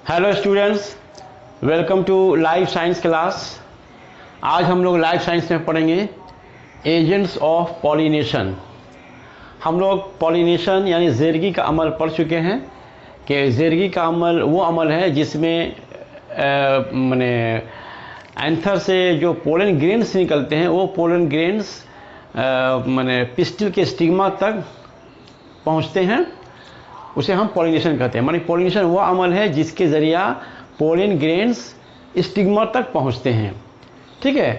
Hello students, welcome to life science class. आज हम लोग लाइफ साइंस में पढ़ेंगे एजेंट्स ऑफ पॉलिनेशन। हम लोग पॉलिनेशन यानी ज़ेरगी का अमल पढ़ चुके हैं कि ज़ेरगी का अमल वो अमल है जिसमें माने एंथर से जो पोलन ग्रेन्स निकलते हैं वो पोलन ग्रेन्स माने पिस्टिल के स्टिग्मा तक पहुंचते हैं, उसे हम पॉलिनेशन कहते हैं। माने पॉलिनेशन वो अमल है जिसके ज़रिया पोलन ग्रेन्स स्टिग्मा तक पहुंचते हैं, ठीक है,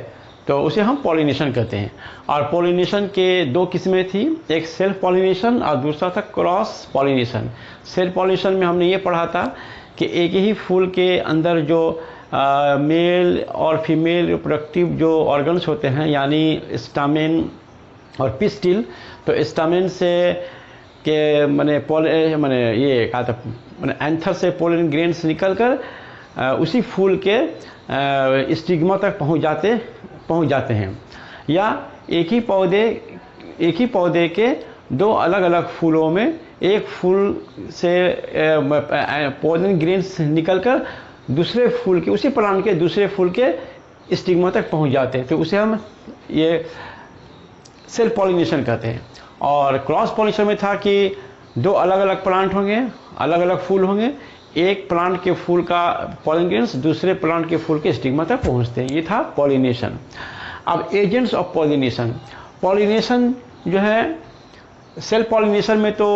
तो उसे हम पॉलिनेशन कहते हैं। और पॉलिनेशन के दो किस्में थी, एक सेल्फ पॉलिनेशन और दूसरा था क्रॉस पॉलिनेशन। सेल्फ पॉलिनेशन में हमने ये पढ़ा था कि एक ही फूल के अंदर जो मेल और फीमेल रिप्रोडक्टिव जो ऑर्गन्स होते हैं यानी स्टामेन और पिस्टिल, तो स्टामेन से के मैंने ये कहा था मैंने एंथर से पोलन ग्रेन्स निकलकर उसी फूल के स्टिग्मा तक पहुंच जाते हैं। या एक ही पौधे के दो अलग अलग फूलों में एक फूल से पोलन ग्रेन्स निकलकर दूसरे फूल के उसी प्लांट के दूसरे फूल के स्टिग्मा तक पहुंच जाते हैं, तो उसे हम ये सेल्फ पॉलिनेशन कहते हैं। और क्रॉस पॉलिनेशन में था कि दो अलग अलग प्लांट होंगे, अलग अलग फूल होंगे, एक प्लांट के फूल का पोलन ग्रेन्स दूसरे प्लांट के फूल के स्टिग्मा तक पहुंचते हैं, ये था पॉलिनेशन। अब एजेंट्स ऑफ पॉलिनेशन, पॉलिनेशन जो है सेल्फ पॉलिनेशन में तो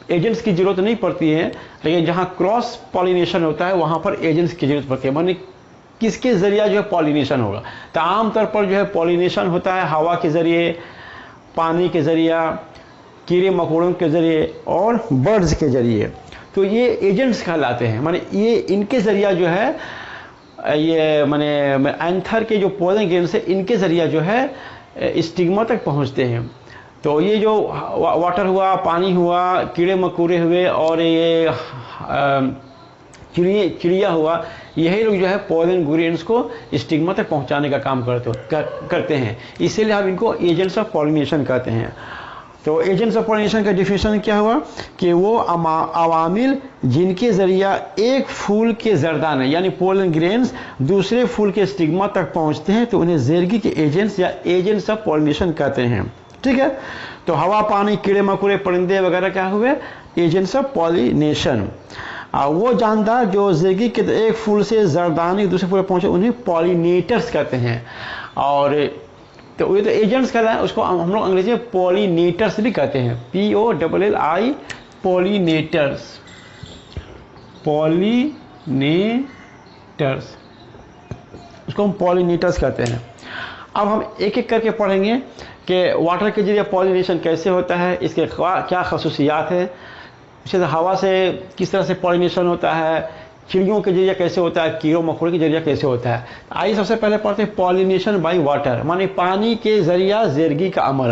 एजेंट्स की जरूरत नहीं पड़ती है, लेकिन जहाँ क्रॉस पॉलिनेशन होता है वहाँ पर एजेंट्स की जरूरत पड़ती है। माने किसके ज़रिए जो है पॉलिनेशन होगा, तो आमतौर पर जो है पॉलिनेशन होता है हवा के ज़रिए, पानी के ज़रिया, कीड़े मकोड़ों के ज़रिए और बर्ड्स के ज़रिए, तो ये एजेंट्स कहलाते हैं। माने ये इनके ज़रिया जो है ये माने एंथर के जो पोलन ग्रेन्स है इनके ज़रिया जो है स्टिग्मा तक पहुंचते हैं। तो ये जो वाटर हुआ, पानी हुआ, कीड़े मकोड़े हुए और ये चिड़िया हुआ, यही लोग जो है पोलन ग्रेन्स को स्टिग्मा तक पहुंचाने का काम करते हैं, इसीलिए हम इनको एजेंट्स ऑफ पॉलिनेशन कहते हैं। तो एजेंट्स ऑफ पॉलिनेशन का डिफिनेशन क्या हुआ कि वो अवामिल जिनके ज़रिया एक फूल के जरदाने यानी पोलन ग्रेन्स दूसरे फूल के स्टिग्मा तक पहुंचते हैं, तो उन्हें ज़ेरगी के एजेंट्स या एजेंट्स ऑफ पॉलिनेशन कहते हैं, ठीक है। तो हवा, पानी, कीड़े मकोड़े, परिंदे वगैरह क्या हुए, एजेंट्स ऑफ पॉलिनेशन। वो जानदार जो ज़ेरगी के एक फूल से जरदाने दूसरे फूल पर पहुंचे उन्हें पॉलिनेटर्स कहते हैं। और तो ये तो एजेंट्स कहते हैं, उसको हम लोग अंग्रेजी में पॉलिनेटर्स भी कहते हैं, POLLI, पॉलिनेटर्स, पॉलिनेटर्स, उसको हम पॉलिनेटर्स कहते हैं। अब हम एक एक करके पढ़ेंगे कि वाटर के जरिए पॉलिनेशन कैसे होता है, इसके क्या खसूसियात है, जैसे हवा से किस तरह से पॉलिनेशन होता है, चिड़ियों के जरिए कैसे होता है, कीड़ों मकोड़ों के जरिए कैसे होता है। आइए सबसे पहले पढ़ते हैं पॉलिनेशन बाय वाटर, माने पानी के जरिया ज़ेरगी का अमल।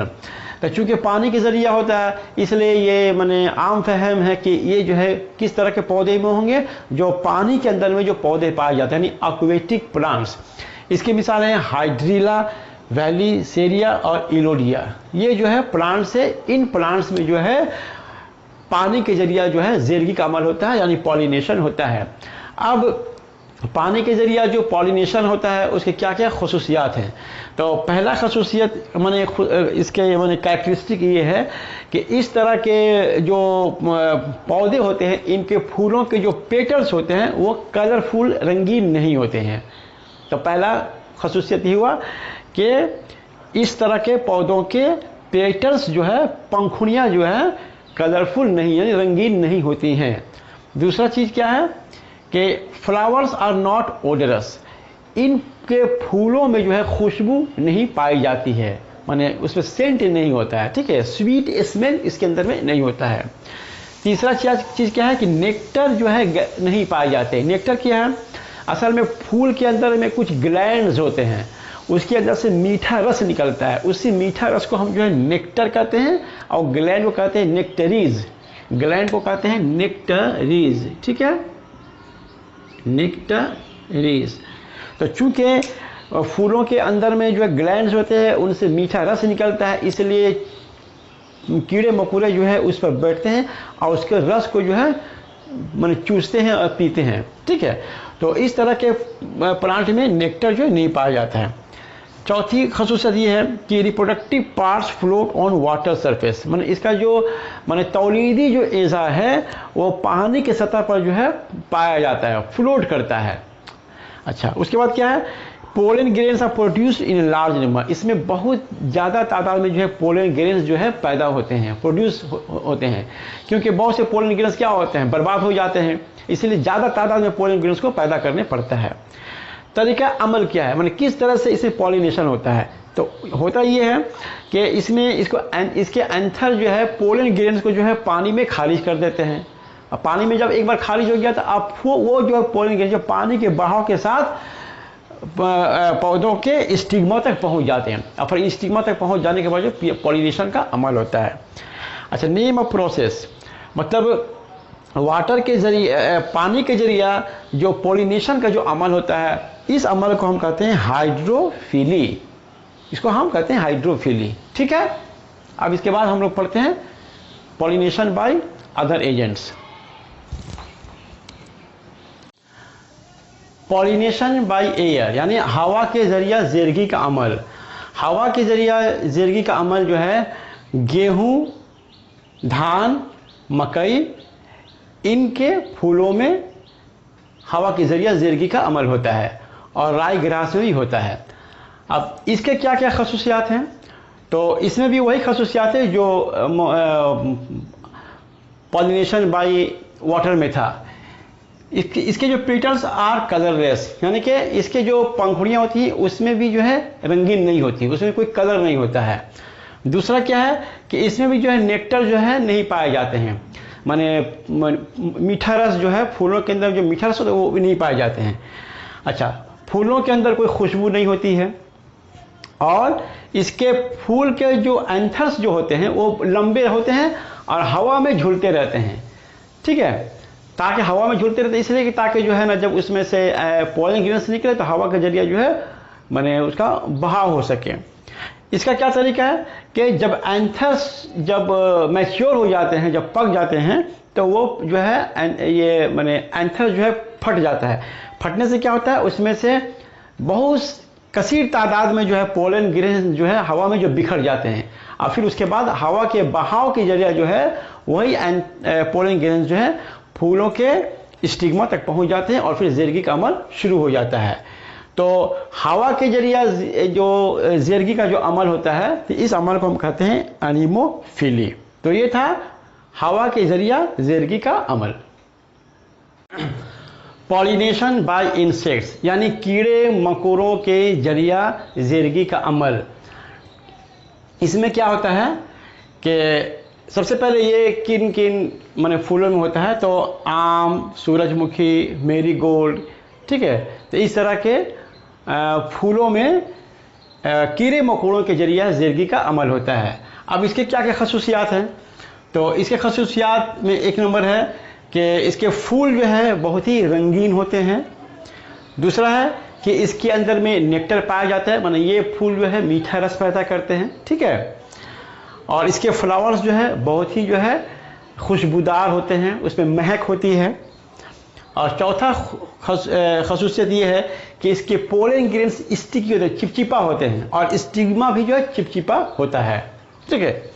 तो चूँकि पानी के जरिया होता है इसलिए ये माने आम फहम है कि ये जो है किस तरह के पौधे में होंगे, जो पानी के अंदर में जो पौधे पाए जाते हैं यानी एक्वेटिक प्लांट्स। इसकी मिसाल हैं हाइड्रिला, वैलीसेरिया और इलोडिया। ये जो है प्लांट्स है, इन प्लांट्स में जो है पानी के जरिया जो है ज़ेरगी का अमल होता है यानी पॉलिनेशन होता है। अब पानी के जरिया जो पॉलिनेशन होता है उसके क्या क्या खसूसियात हैं, तो पहला खसूसियत माने इसके माने कैरेक्टरिस्टिक ये है कि इस तरह के जो पौधे होते हैं इनके फूलों के जो पेटल्स होते हैं वो कलरफुल, रंगीन नहीं होते हैं। तो पहला खसूसियत ये हुआ कि इस तरह के पौधों के पेटल्स जो है, पंखुड़ियाँ जो है कलरफुल नहीं यानी रंगीन नहीं होती हैं। दूसरा चीज़ क्या है कि फ्लावर्स आर नॉट ओडरस, इनके फूलों में जो है खुशबू नहीं पाई जाती है, माने उसमें सेंट नहीं होता है, ठीक है, स्वीट स्मेल इसके अंदर में नहीं होता है। तीसरा चीज़ क्या है कि नेक्टर जो है नहीं पाए जाते। नेक्टर क्या है, असल में फूल के अंदर में कुछ ग्लैंड्स होते हैं, उसके अंदर से मीठा रस निकलता है, उसी मीठा रस को हम जो है नेक्टर कहते हैं और ग्लैंड को कहते हैं नेक्टरीज, ग्लैंड को कहते हैं नेक्टरीज, ठीक है, नेक्टरीज। तो चूंकि फूलों के अंदर में जो है ग्लैंड्स होते हैं उनसे मीठा रस निकलता है, इसलिए कीड़े मकोड़े जो है उस पर बैठते हैं और उसके रस को जो है माने चूसते हैं और पीते हैं, ठीक है। तो इस तरह के प्लांट में नेक्टर जो नहीं पाया जाता है। चौथी खसूसियत ये है कि reproductive parts float on water surface, माने इसका जो माने तौलीदी जो एजा है वो पानी के सतह पर जो है पाया जाता है, फ्लोट करता है। अच्छा, उसके बाद क्या है, pollen grains are produce in large number, इसमें बहुत ज़्यादा तादाद में जो है पोलन ग्रेन्स जो है पैदा होते हैं, प्रोड्यूस होते हैं, क्योंकि बहुत से पोलन ग्रेन्स क्या होते हैं, बर्बाद हो जाते हैं, इसलिए ज़्यादा तादाद में पोलन ग्रेन्स को पैदा करने पड़ता है। तरीका अमल क्या है, माने किस तरह से इसमें पॉलिनेशन होता है। तो होता ये है कि इसमें इसके एंथर जो है पोलन ग्रेन्स को जो है पानी में खारिज कर देते हैं। अब पानी में जब एक बार खारिज हो गया तो आप वो जो है पोलन ग्रेन्स जो पानी के बहाव के साथ पौधों के स्टिग्मा तक पहुंच जाते हैं, और फिर स्टिग्मा तक पहुंच जाने के बाद जो पॉलिनेशन का अमल होता है। अच्छा, नेम ऑफ प्रोसेस, मतलब वाटर के जरिए, पानी के जरिए जो पॉलिनेशन का जो अमल होता है, इस अमल को हम कहते हैं हाइड्रोफिली, इसको हम कहते हैं हाइड्रोफिली, ठीक है। अब इसके बाद हम लोग पढ़ते हैं pollination by other agents. Pollination by air यानी हवा के जरिए ज़ेरगी का अमल। हवा के जरिए ज़ेरगी का अमल जो है गेहूं, धान, मकई, इनके फूलों में हवा के जरिए ज़ेरगी का अमल होता है, और राई ग्रास में भी होता है। अब इसके क्या क्या खसूसियात हैं, तो इसमें भी वही खसूसियात है जो पॉलिनेशन बाय वाटर में था। इसके जो पेटल्स आर कलरलेस, यानी कि इसके जो पंखुड़ियाँ होती हैं उसमें भी जो है रंगीन नहीं होती, उसमें कोई कलर नहीं होता है। दूसरा क्या है कि इसमें भी जो है नेक्टर जो है नहीं पाए जाते हैं, माने मीठा रस जो है फूलों के अंदर जो मीठा रस होता है वो भी नहीं पाए जाते हैं। अच्छा, फूलों के अंदर कोई खुशबू नहीं होती है, और इसके फूल के जो एंथर्स जो होते हैं वो लंबे होते हैं और हवा में झूलते रहते हैं, ठीक है। ताकि हवा में झूलते रहते इसलिए कि ताकि जो है ना जब उसमें से पोलन ग्रेन्स निकले तो हवा के जरिए जो है माने उसका बहाव हो सके। इसका क्या तरीका है कि जब एंथर्स जब मैच्योर हो जाते हैं, जब पक जाते हैं, तो वो जो है ये माने एंथर जो है फट जाता है। फटने से क्या होता है, उसमें से बहुत कसीर तादाद में जो है पोलन ग्रेन्स जो है हवा में जो बिखर जाते हैं, और फिर उसके बाद हवा के बहाव के जरिए जो है वही पोलन ग्रेन्स जो है फूलों के स्टिग्मा तक पहुंच जाते हैं, और फिर ज़ेरगी का अमल शुरू हो जाता है। तो हवा के जरिए जो ज़ेरगी का जो अमल होता है, तो इस अमल को हम कहते हैं एनीमोफिली। तो ये था हवा के जरिए ज़ेरगी का अमल। पॉलिनेशन बाय इंसेक्ट्स यानी कीड़े मकोड़ों के जरिया ज़ेरगी का अमल। इसमें क्या होता है कि सबसे पहले ये किन किन माने फूलों में होता है, तो आम, सूरजमुखी, मेरीगोल्ड, ठीक है। तो इस तरह के फूलों में कीड़े मकोड़ों के जरिए ज़ेरगी का अमल होता है। अब इसके क्या क्या खसूसियात हैं, तो इसके खसूसियात में एक नंबर है कि इसके फूल जो है बहुत ही रंगीन होते हैं। दूसरा है कि इसके अंदर में नेक्टर पाया जाता है, माने ये फूल जो है मीठा रस पैदा करते हैं, ठीक है। और इसके फ्लावर्स जो है बहुत ही जो है खुशबूदार होते हैं, उसमें महक होती है। और चौथा खसूसियत ये है कि इसके पोलन ग्रेन्स स्टिकी होते हैं, चिपचिपा होते हैं, और स्टिग्मा भी जो है चिपचिपा होता है, ठीक है।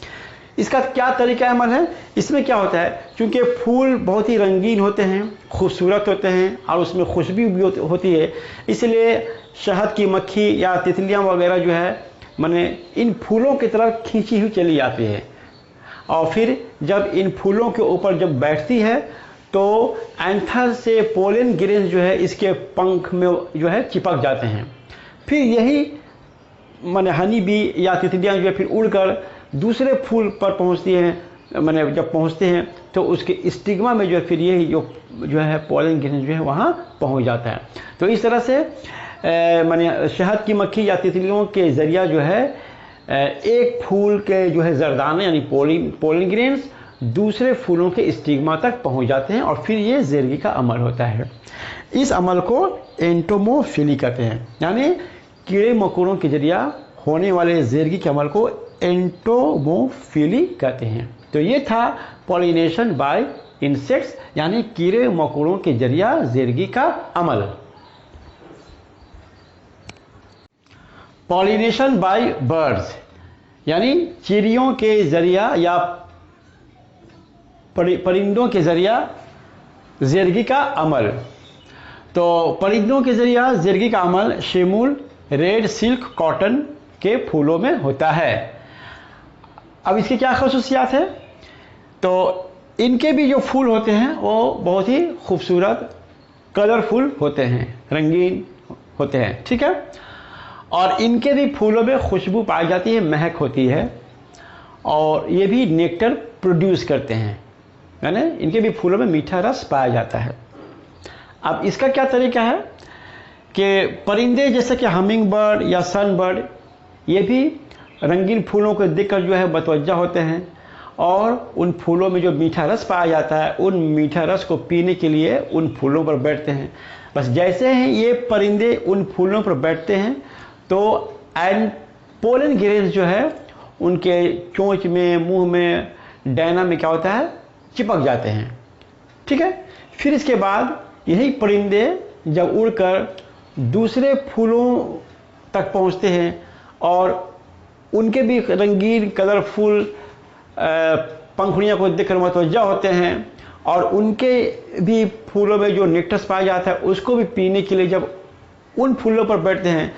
इसका क्या तरीका अमल है, इसमें क्या होता है, क्योंकि फूल बहुत ही रंगीन होते हैं, खूबसूरत होते हैं, और उसमें खुशबू भी होती है, इसलिए शहद की मक्खी या तितलियाँ वगैरह जो है माने इन फूलों की तरफ खींची हुई चली जाती है, और फिर जब इन फूलों के ऊपर जब बैठती है तो एंथर से पोलन ग्रेन्स जो है इसके पंख में जो है चिपक जाते हैं। फिर यही माने हनी बी या तितलियाँ जो है फिर उड़कर दूसरे फूल पर पहुंचती हैं, माने जब पहुंचते हैं तो उसके स्टिग्मा में जो है फिर यही जो है पोलन ग्रेन्स जो है वहाँ पहुंच जाता है। तो इस तरह से माने शहद की मक्खी या तितलियों के ज़रिया जो है एक फूल के जो है जरदाने यानी पोलन ग्रेन्स दूसरे फूलों के स्टिग्मा तक पहुंच जाते हैं, और फिर ये ज़ेरगी का अमल होता है। इस अमल को एंटोमोफिली कहते हैं, यानी कीड़े मकोड़ों के जरिया होने वाले ज़ेरगी के अमल को एंटोमोफिली कहते हैं। तो ये था पॉलिनेशन बाय इंसेक्ट्स यानी कीड़े मकोड़ों के जरिया ज़िंदगी का अमल। पॉलिनेशन बाय बर्ड्स यानी चिड़ियों के जरिया या परिंदों के जरिया ज़िंदगी का अमल। तो परिंदों के जरिया ज़िंदगी का अमल शिमूल, रेड सिल्क कॉटन के फूलों में होता है। अब इसकी क्या खसूसियात है? तो इनके भी जो फूल होते हैं वो बहुत ही खूबसूरत कलरफुल होते हैं, रंगीन होते हैं, ठीक है। और इनके भी फूलों में खुशबू पाई जाती है, महक होती है, और ये भी नेक्टर प्रोड्यूस करते हैं, यानी इनके भी फूलों में मीठा रस पाया जाता है। अब इसका क्या तरीका है कि परिंदे जैसे कि हमिंग बर्ड या सन बर्ड, ये भी रंगीन फूलों को देखकर जो है मतवज्जा होते हैं, और उन फूलों में जो मीठा रस पाया जाता है उन मीठा रस को पीने के लिए उन फूलों पर बैठते हैं। बस जैसे ही ये परिंदे उन फूलों पर बैठते हैं तो एंड पोलन ग्रेन्स जो है उनके चोंच में, मुंह में, डैना में क्या होता है, चिपक जाते हैं, ठीक है। फिर इसके बाद यही परिंदे जब उड़कर दूसरे फूलों तक पहुंचते हैं और उनके भी रंगीन कलरफुल पंखुड़ियों को देखकर मतवज्जा होते हैं, और उनके भी फूलों में जो नेक्टस पाया जाता है उसको भी पीने के लिए जब उन फूलों पर बैठते हैं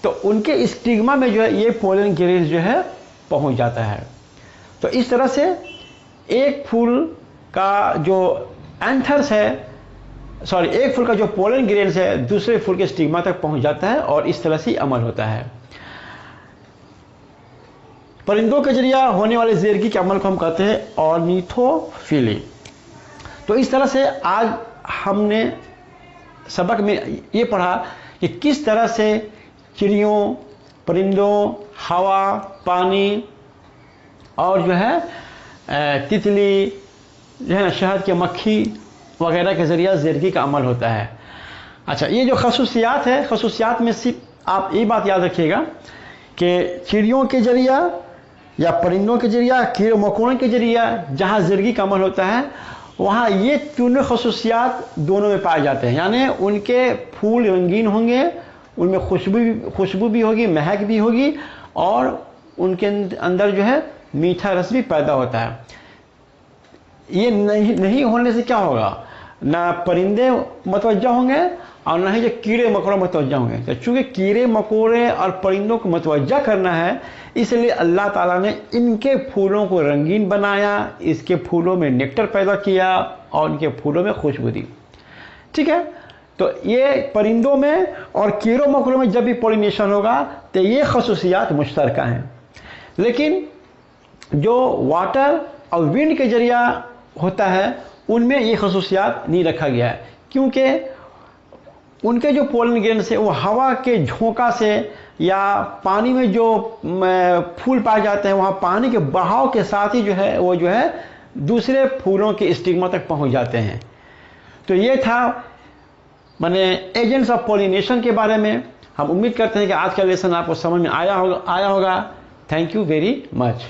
तो उनके स्टिग्मा में जो है ये पोलन ग्रेन्स जो है पहुंच जाता है। तो इस तरह से एक फूल का जो एंथर्स है, एक फूल का जो पोलन ग्रेन्स है दूसरे फूल के स्टिग्मा तक पहुंच जाता है, और इस तरह से अमल होता है। परिंदों के जरिया होने वाले ज़िंदगी के अमल को हम कहते हैं ऑर्निथोफिली। तो इस तरह से आज हमने सबक में ये पढ़ा कि किस तरह से चिड़ियों, परिंदों, हवा, पानी और जो है तितली, जो है शहद की मक्खी वगैरह के ज़रिया ज़िंदगी का अमल होता है। अच्छा, ये जो खसूसियात है, खसूसियात में सिर्फ आप ये बात याद रखिएगा कि चिड़ियों के जरिया या परिंदों के जरिया, कीड़े मकोड़ों के जरिया जहाँ ज़िंदगी का अमल होता है वहाँ ये तीनों खसूसियात दोनों में पाए जाते हैं। यानी उनके फूल रंगीन होंगे, उनमें खुशबू भी होगी, महक भी होगी, और उनके अंदर जो है मीठा रस भी पैदा होता है। ये नहीं होने से क्या होगा, ना परिंदे मतवज्जा होंगे और ना ही जो कीड़े मकोड़े मतवज्जा होंगे। तो चूँकि कीड़े मकोड़े और परिंदों को मतवज्जा करना है, इसलिए अल्लाह ताला ने इनके फूलों को रंगीन बनाया, इसके फूलों में नेक्टर पैदा किया और इनके फूलों में खुशबू दी, ठीक है। तो ये परिंदों में और कीड़ों मकोड़ों में जब भी पॉलिनेशन होगा तो ये खसूसियात मुश्तरका हैं। लेकिन जो वाटर और विंड के जरिया होता है उनमें ये खसूसियात नहीं रखा गया है, क्योंकि उनके जो पोलन ग्रेन्स है वो हवा के झोंका से या पानी में जो फूल पाए जाते हैं वहाँ पानी के बहाव के साथ ही जो है वो जो है दूसरे फूलों के स्टिग्मा तक पहुँच जाते हैं। तो ये था माने एजेंट्स ऑफ पॉलिनेशन के बारे में। हम उम्मीद करते हैं कि आज का लेसन आपको समझ में आया होगा। Thank you very much.